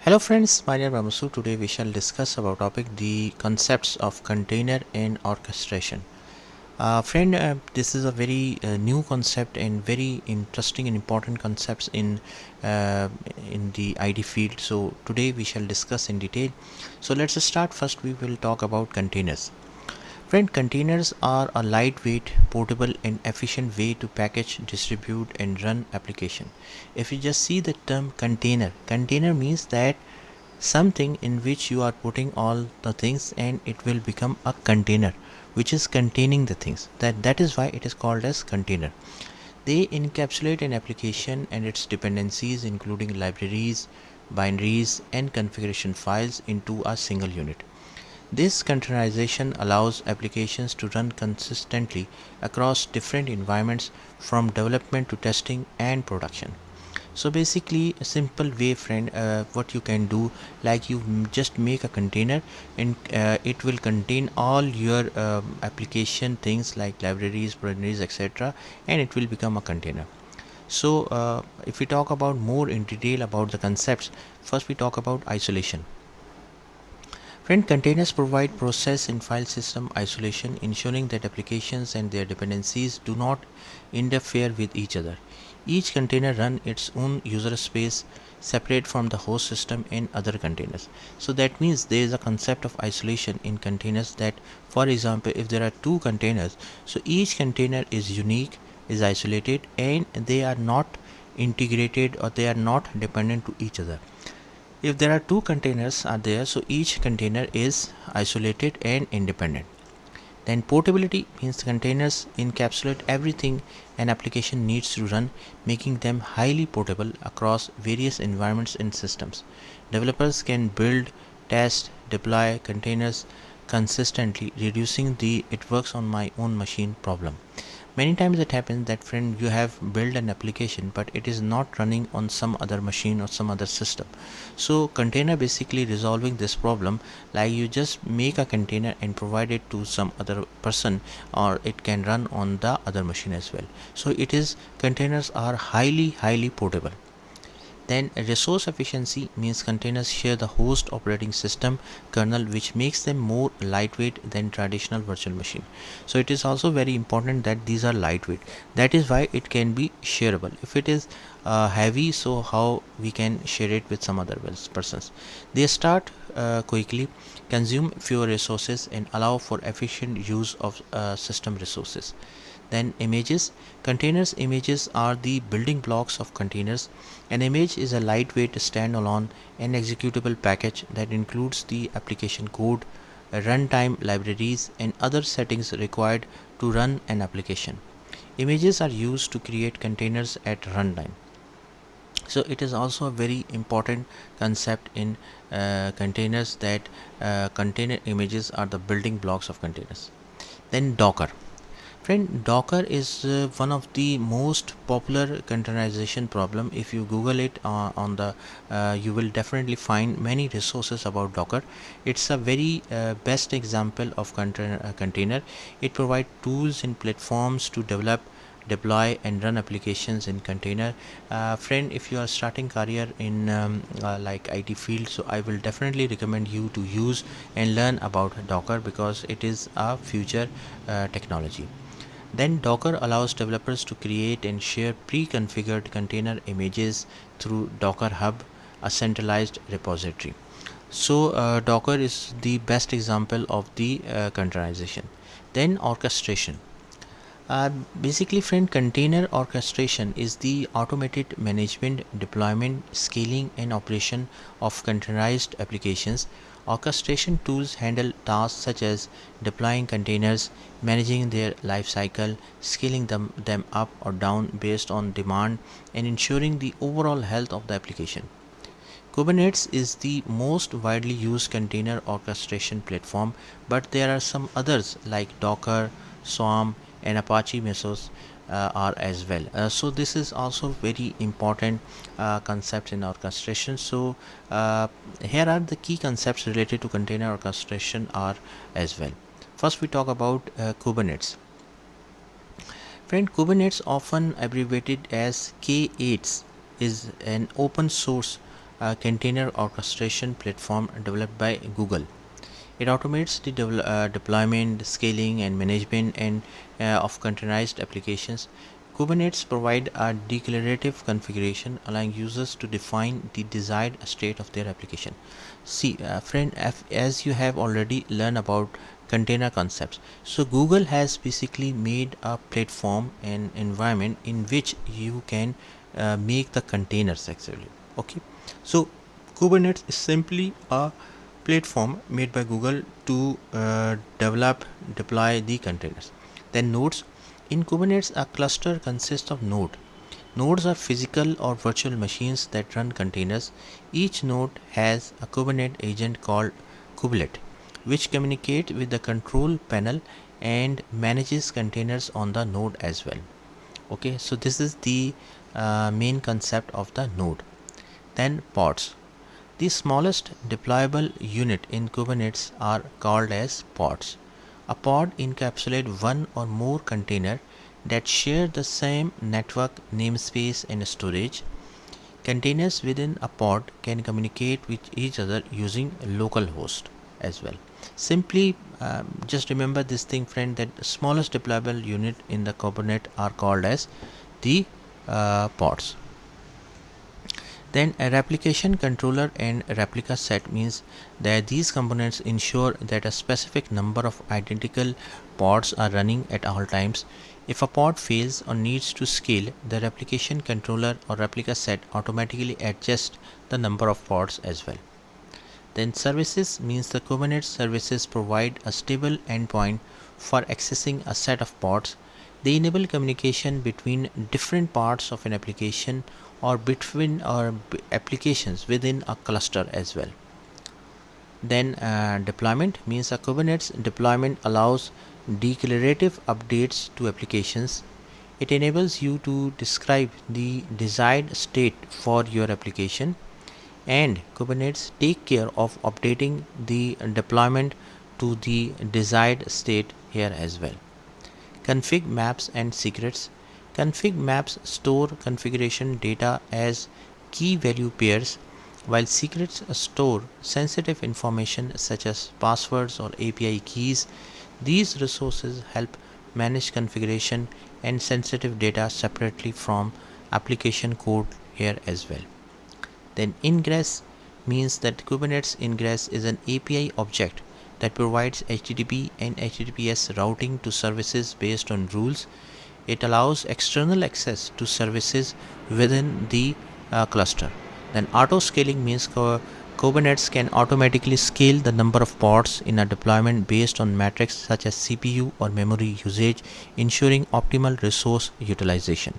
Hello friends, my name is Ramasu. Today we shall discuss about topic the concepts of container and orchestration. This is a very new concept and very interesting and important concepts uh, in the ID field. So today we shall discuss in detail. So let's start. First we will talk about containers. Friend, containers are a lightweight, portable and efficient way to package, distribute and run application. If you just see the term container means that something in which you are putting all the things and it will become a container which is containing the things. That is why it is called as container. They encapsulate an application and its dependencies including libraries, binaries and configuration files into a single unit. This containerization allows applications to run consistently across different environments from development to testing and production. So basically a simple way, friend, what you can do, like you just make a container and it will contain all your application things like libraries, binaries, etc., and it will become a container. So if we talk about more in detail about the concepts, first we talk about isolation. Friend, containers provide process and file system isolation, ensuring that applications and their dependencies do not interfere with each other. Each container runs its own user space separate from the host system and other containers. So that means there is a concept of isolation in containers that, for example, if there are two containers, so each container is unique, is isolated, and they are not integrated or they are not dependent to each other. If there are two containers are there, so each container is isolated and independent. Then portability means containers encapsulate everything an application needs to run, making them highly portable across various environments and systems. Developers can build, test, deploy containers consistently, reducing the "it works on my own machine" problem. Many times it happens that, friend, you have built an application but it is not running on some other machine or some other system. So container basically resolving this problem, like you just make a container and provide it to some other person, or it can run on the other machine as well. So it is, containers are highly portable. Then resource efficiency means containers share the host operating system kernel, which makes them more lightweight than traditional virtual machine. So it is also very important that these are lightweight. That is why it can be shareable. If it is heavy, so how we can share it with some other persons? They start quickly, consume fewer resources and allow for efficient use of system resources. Then images. Containers images are the building blocks of containers. An image is a lightweight standalone and executable package that includes the application code, runtime libraries and other settings required to run an application. Images are used to create containers at runtime. So it is also a very important concept in containers that container images are the building blocks of containers. Then Docker. Friend, Docker is one of the most popular containerization problem. If you Google it on the, you will definitely find many resources about Docker. It's a very best example of container. It provides tools and platforms to develop, deploy and run applications in container. Friend, if you are starting career in like IT field, so I will definitely recommend you to use and learn about Docker because it is a future technology. Then Docker allows developers to create and share pre-configured container images through Docker Hub, a centralized repository. So Docker is the best example of the containerization. Then orchestration. Basically, friend, container orchestration is the automated management, deployment, scaling, and operation of containerized applications. Orchestration tools handle tasks such as deploying containers, managing their lifecycle, scaling them up or down based on demand, and ensuring the overall health of the application. Kubernetes is the most widely used container orchestration platform, but there are some others like Docker, Swarm, and Apache Mesos are as well. So this is also very important concept in orchestration. So here are the key concepts related to container orchestration are as well. First, we talk about Kubernetes. Friend, Kubernetes, often abbreviated as K8s, is an open source a container orchestration platform developed by Google. It automates the deployment, scaling, and management of containerized applications. Kubernetes provide a declarative configuration, allowing users to define the desired state of their application. See, friend, as you have already learned about container concepts, so Google has basically made a platform and environment in which you can make the containers actually. Okay, so Kubernetes is simply a platform made by Google to develop, deploy the containers. Then nodes. In Kubernetes, a cluster consists of nodes. Nodes are physical or virtual machines that run containers. Each node has a Kubernetes agent called kubelet, which communicates with the control panel and manages containers on the node as well. Okay, so this is the main concept of the node. Then pods. The smallest deployable unit in Kubernetes are called as pods. A pod encapsulates one or more containers that share the same network namespace and storage. Containers within a pod can communicate with each other using localhost as well. Simply just remember this thing, friend, that smallest deployable unit in the Kubernetes are called as the pods. Then a replication controller and replica set means that these components ensure that a specific number of identical pods are running at all times. If a pod fails or needs to scale, the replication controller or replica set automatically adjusts the number of pods as well. Then services means the Kubernetes services provide a stable endpoint for accessing a set of pods. They enable communication between different parts of an application or between applications within a cluster as well. Then deployment means a Kubernetes deployment allows declarative updates to applications. It enables you to describe the desired state for your application, and Kubernetes take care of updating the deployment to the desired state here as well. Config maps and secrets. Config maps store configuration data as key value pairs, while secrets store sensitive information such as passwords or API keys. These resources help manage configuration and sensitive data separately from application code here as well. Then ingress means that Kubernetes ingress is an API object that provides HTTP and HTTPS routing to services based on rules. It allows external access to services within the cluster. Then auto scaling means Kubernetes can automatically scale the number of pods in a deployment based on metrics such as CPU or memory usage, ensuring optimal resource utilization.